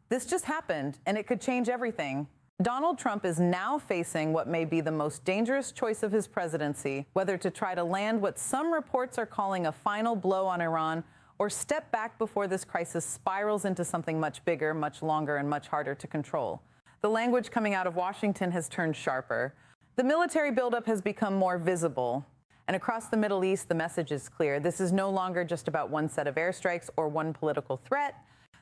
This just happened, and it could change everything. Donald Trump is now facing what may be the most dangerous choice of his presidency, whether to try to land what some reports are calling a final blow on Iran or step back before this crisis spirals into something much bigger, much longer, and much harder to control. The language coming out of Washington has turned sharper. The military buildup has become more visible. And across the Middle East, the message is clear. This is no longer just about one set of airstrikes or one political threat.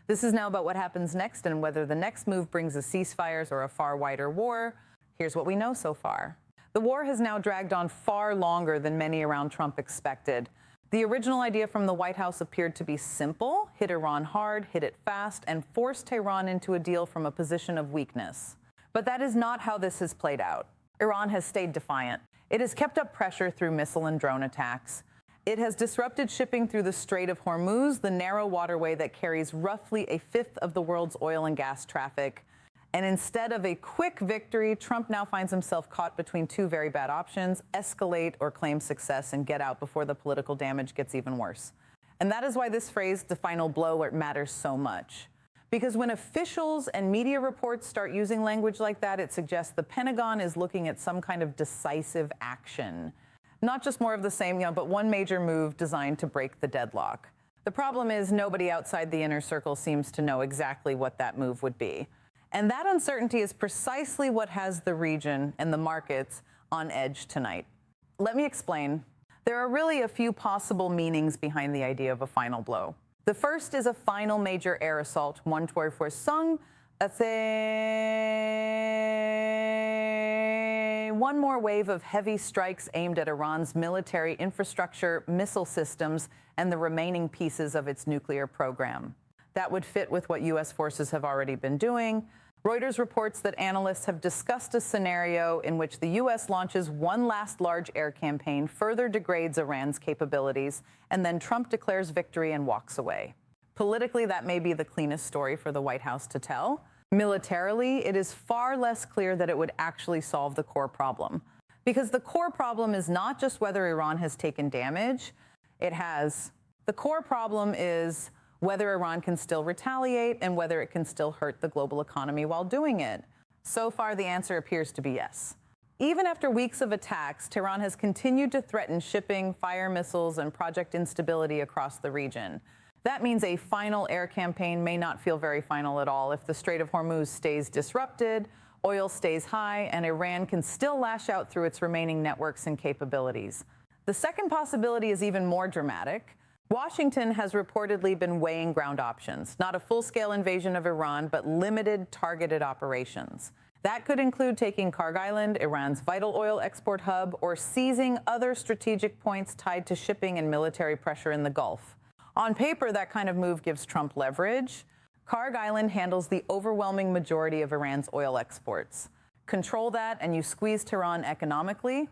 This is now about what happens next and whether the next move brings a ceasefire or a far wider war. Here's what we know so far. The war has now dragged on far longer than many around Trump expected. The original idea from the White House appeared to be simple: hit Iran hard, hit it fast, and force Tehran into a deal from a position of weakness. But that is not how this has played out. Iran has stayed defiant. It has kept up pressure through missile and drone attacks. It has disrupted shipping through the Strait of Hormuz, the narrow waterway that carries roughly a fifth of the world's oil and gas traffic. And instead of a quick victory, Trump now finds himself caught between two very bad options: escalate or claim success and get out before the political damage gets even worse. And that is why this phrase, the final blow, matters so much. Because when officials and media reports start using language like that, it suggests the Pentagon is looking at some kind of decisive action. Not just more of the same, but one major move designed to break the deadlock. The problem is nobody outside the inner circle seems to know exactly what that move would be. And that uncertainty is precisely what has the region and the markets on edge tonight. Let me explain. There are really a few possible meanings behind the idea of a final blow. The first is a final major air assault, one more wave of heavy strikes aimed at Iran's military infrastructure, missile systems, and the remaining pieces of its nuclear program. That would fit with what U.S. forces have already been doing. Reuters reports that analysts have discussed a scenario in which the U.S. launches one last large air campaign, further degrades Iran's capabilities, and then Trump declares victory and walks away. Politically, that may be the cleanest story for the White House to tell. Militarily, it is far less clear that it would actually solve the core problem. Because the core problem is not just whether Iran has taken damage. It has. The core problem is whether Iran can still retaliate and whether it can still hurt the global economy while doing it. So far, the answer appears to be yes. Even after weeks of attacks, Tehran has continued to threaten shipping, fire missiles, and project instability across the region. That means a final air campaign may not feel very final at all if the Strait of Hormuz stays disrupted, oil stays high, and Iran can still lash out through its remaining networks and capabilities. The second possibility is even more dramatic. Washington has reportedly been weighing ground options, not a full-scale invasion of Iran, but limited, targeted operations. That could include taking Kharg Island, Iran's vital oil export hub, or seizing other strategic points tied to shipping and military pressure in the Gulf. On paper, that kind of move gives Trump leverage. Kharg Island handles the overwhelming majority of Iran's oil exports. Control that, and you squeeze Tehran economically.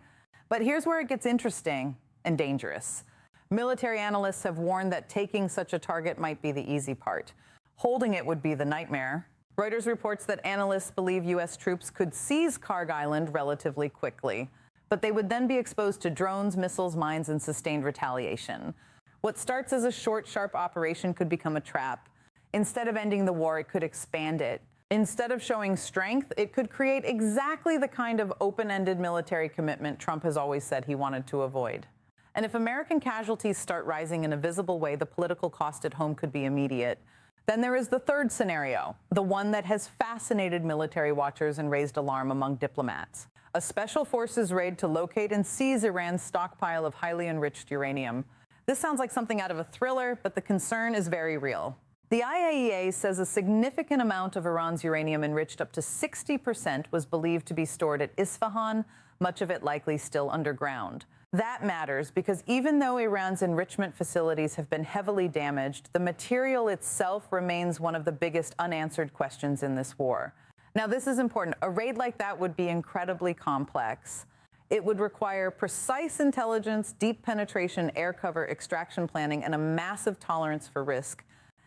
But here's where it gets interesting and dangerous. Military analysts have warned that taking such a target might be the easy part. Holding it would be the nightmare. Reuters reports that analysts believe U.S. troops could seize Kharg Island relatively quickly, but they would then be exposed to drones, missiles, mines, and sustained retaliation. What starts as a short, sharp operation could become a trap. Instead of ending the war, it could expand it. Instead of showing strength, it could create exactly the kind of open-ended military commitment Trump has always said he wanted to avoid. And if American casualties start rising in a visible way, the political cost at home could be immediate. Then there is the third scenario, the one that has fascinated military watchers and raised alarm among diplomats. A special forces raid to locate and seize Iran's stockpile of highly enriched uranium. This sounds like something out of a thriller, but the concern is very real. The IAEA says a significant amount of Iran's uranium, enriched up to 60%, was believed to be stored at Isfahan, much of it likely still underground. That matters because even though Iran's enrichment facilities have been heavily damaged, the material itself remains one of the biggest unanswered questions in this war. Now, this is important. A raid like that would be incredibly complex. It would require precise intelligence, deep penetration, air cover, extraction planning, and a massive tolerance for risk.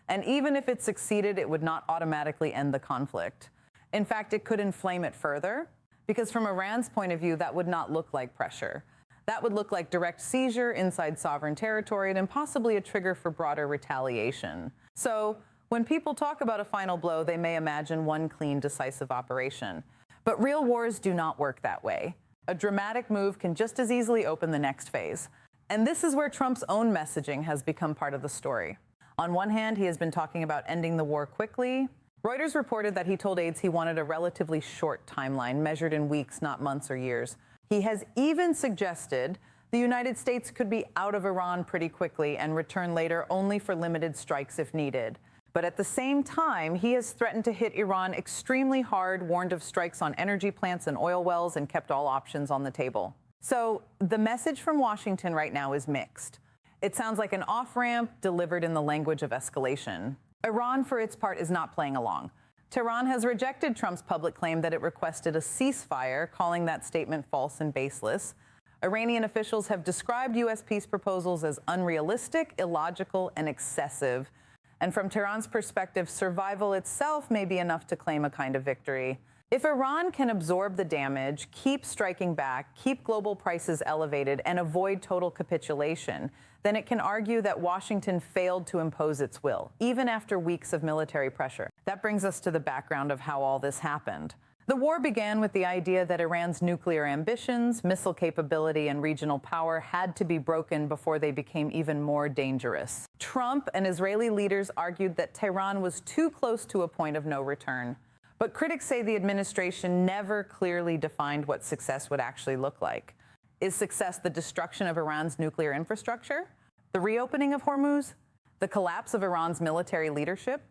And even if it succeeded, it would not automatically end the conflict. In fact, it could inflame it further, because from Iran's point of view, that would not look like pressure. That would look like direct seizure inside sovereign territory and possibly a trigger for broader retaliation. So When people talk about a final blow, they may imagine one clean, decisive operation. But real wars do not work that way. A dramatic move can just as easily open the next phase. And this is where Trump's own messaging has become part of the story. On one hand, he has been talking about ending the war quickly. Reuters reported that he told aides he wanted a relatively short timeline, measured in weeks, not months or years. He has even suggested the United States could be out of Iran pretty quickly and return later only for limited strikes if needed. But at the same time, he has threatened to hit Iran extremely hard, warned of strikes on energy plants and oil wells, and kept all options on the table. So the message from Washington right now is mixed. It sounds like an off-ramp delivered in the language of escalation. Iran, for its part, is not playing along. Tehran has rejected Trump's public claim that it requested a ceasefire, calling that statement false and baseless. Iranian officials have described U.S. peace proposals as unrealistic, illogical, and excessive. And from Tehran's perspective, survival itself may be enough to claim a kind of victory. If Iran can absorb the damage, keep striking back, keep global prices elevated, and avoid total capitulation, then it can argue that Washington failed to impose its will, even after weeks of military pressure. That brings us to the background of how all this happened. The war began with the idea that Iran's nuclear ambitions, missile capability, and regional power had to be broken before they became even more dangerous. Trump and Israeli leaders argued that Tehran was too close to a point of no return. But critics say the administration never clearly defined what success would actually look like. Is success the destruction of Iran's nuclear infrastructure? The reopening of Hormuz? The collapse of Iran's military leadership?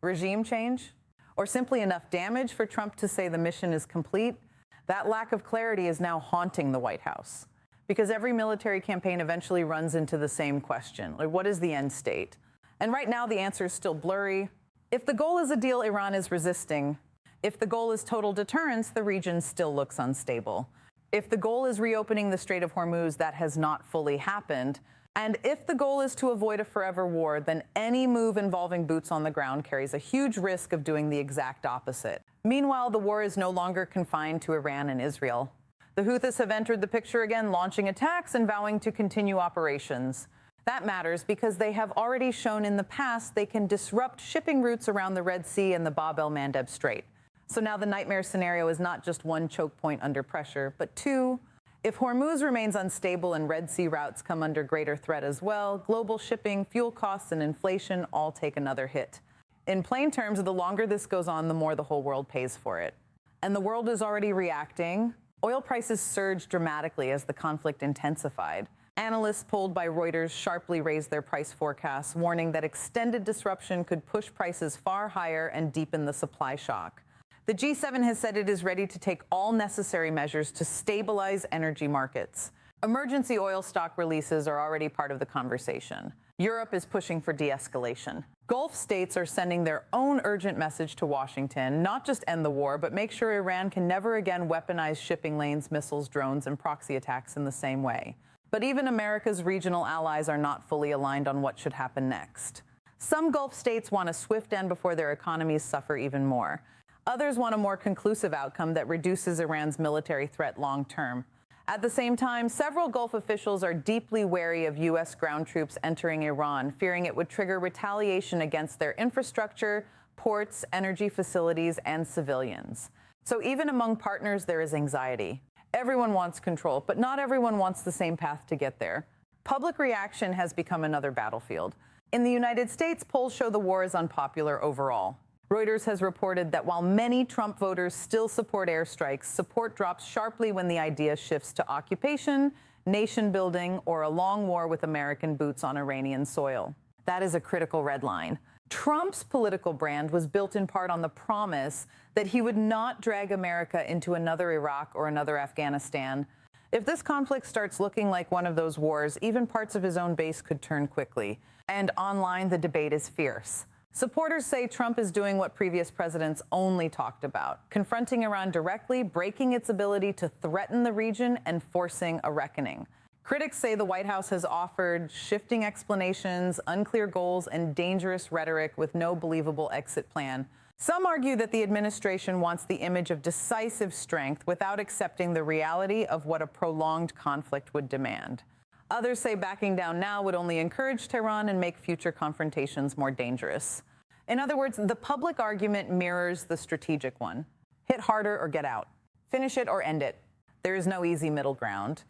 Regime change? Or simply enough damage for Trump to say the mission is complete? That lack of clarity is now haunting the White House. Because every military campaign eventually runs into the same question. Like, what is the end state? And right now, the answer is still blurry. If the goal is a deal, Iran is resisting. If the goal is total deterrence, the region still looks unstable. If the goal is reopening the Strait of Hormuz, that has not fully happened. And if the goal is to avoid a forever war, then any move involving boots on the ground carries a huge risk of doing the exact opposite. Meanwhile, the war is no longer confined to Iran and Israel. The Houthis have entered the picture again, launching attacks and vowing to continue operations. That matters because they have already shown in the past they can disrupt shipping routes around the Red Sea and the Bab el-Mandeb Strait. So now the nightmare scenario is not just one choke point under pressure, but two. If Hormuz remains unstable and Red Sea routes come under greater threat as well, global shipping, fuel costs, and inflation all take another hit. In plain terms, the longer this goes on, the more the whole world pays for it. And the world is already reacting. Oil prices surged dramatically as the conflict intensified. Analysts polled by Reuters sharply raised their price forecasts, warning that extended disruption could push prices far higher and deepen the supply shock. The G7 has said it is ready to take all necessary measures to stabilize energy markets. Emergency oil stock releases are already part of the conversation. Europe is pushing for de-escalation. Gulf states are sending their own urgent message to Washington, not just end the war, but make sure Iran can never again weaponize shipping lanes, missiles, drones, and proxy attacks in the same way. But even America's regional allies are not fully aligned on what should happen next. Some Gulf states want a swift end before their economies suffer even more. Others want a more conclusive outcome that reduces Iran's military threat long term. At the same time, several Gulf officials are deeply wary of U.S. ground troops entering Iran, fearing it would trigger retaliation against their infrastructure, ports, energy facilities, and civilians. So even among partners, there is anxiety. Everyone wants control, but not everyone wants the same path to get there. Public reaction has become another battlefield. In the United States, polls show the war is unpopular overall. Reuters has reported that while many Trump voters still support airstrikes, support drops sharply when the idea shifts to occupation, nation building, or a long war with American boots on Iranian soil. That is a critical red line. Trump's political brand was built in part on the promise that he would not drag America into another Iraq or another Afghanistan. If this conflict starts looking like one of those wars, even parts of his own base could turn quickly. And online, the debate is fierce. Supporters say Trump is doing what previous presidents only talked about, confronting Iran directly, breaking its ability to threaten the region, and forcing a reckoning. Critics say the White House has offered shifting explanations, unclear goals, and dangerous rhetoric with no believable exit plan. Some argue that the administration wants the image of decisive strength without accepting the reality of what a prolonged conflict would demand. Others say backing down now would only encourage Tehran and make future confrontations more dangerous. In other words, the public argument mirrors the strategic one. Hit harder or get out. Finish it or end it. There is no easy middle ground.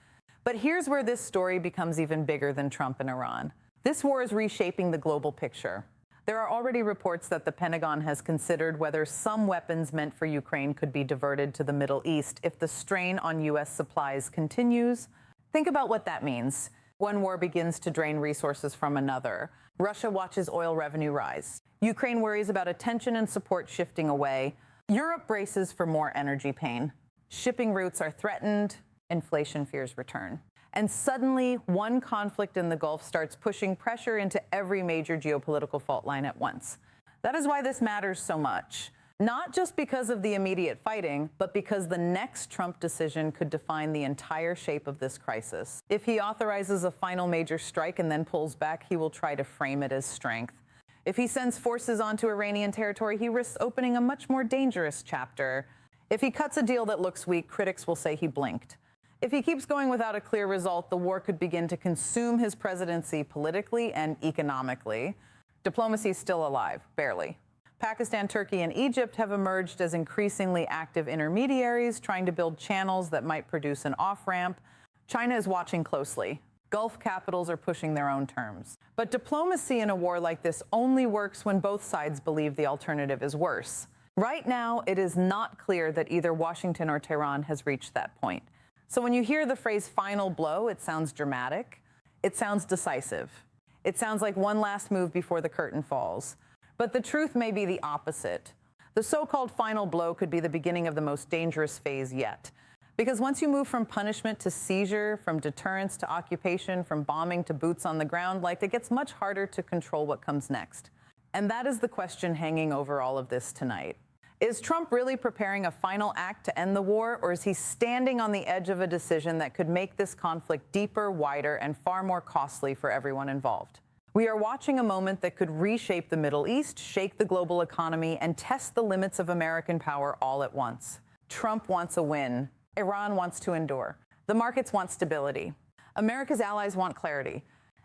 But here's where this story becomes even bigger than Trump and Iran. This war is reshaping the global picture. There are already reports that the Pentagon has considered whether some weapons meant for Ukraine could be diverted to the Middle East if the strain on U.S. supplies continues. Think about what that means. One war begins to drain resources from another. Russia watches oil revenue rise. Ukraine worries about attention and support shifting away. Europe braces for more energy pain. Shipping routes are threatened. Inflation fears return. And suddenly, one conflict in the Gulf starts pushing pressure into every major geopolitical fault line at once. That is why this matters so much. Not just because of the immediate fighting, but because the next Trump decision could define the entire shape of this crisis. If he authorizes a final major strike and then pulls back, he will try to frame it as strength. If he sends forces onto Iranian territory, he risks opening a much more dangerous chapter. If he cuts a deal that looks weak, critics will say he blinked. If he keeps going without a clear result, the war could begin to consume his presidency politically and economically. Diplomacy is still alive, barely. Pakistan, Turkey, and Egypt have emerged as increasingly active intermediaries, trying to build channels that might produce an off-ramp. China is watching closely. Gulf capitals are pushing their own terms. But diplomacy in a war like this only works when both sides believe the alternative is worse. Right now, it is not clear that either Washington or Tehran has reached that point. So when you hear the phrase final blow, it sounds dramatic. It sounds decisive. It sounds like one last move before the curtain falls. But the truth may be the opposite. The so-called final blow could be the beginning of the most dangerous phase yet. Because once you move from punishment to seizure, from deterrence to occupation, from bombing to boots on the ground, it gets much harder to control what comes next. And that is the question hanging over all of this tonight. Is Trump really preparing a final act to end the war, or is he standing on the edge of a decision that could make this conflict deeper, wider, and far more costly for everyone involved? We are watching a moment that could reshape the Middle East, shake the global economy, and test the limits of American power all at once. Trump wants a win. Iran wants to endure. The markets want stability. America's allies want clarity.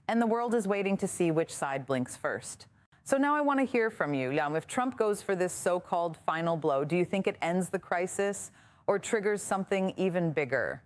And the world is waiting to see which side blinks first. So now I want to hear from you. If Trump goes for this so-called final blow, do you think it ends the crisis or triggers something even bigger?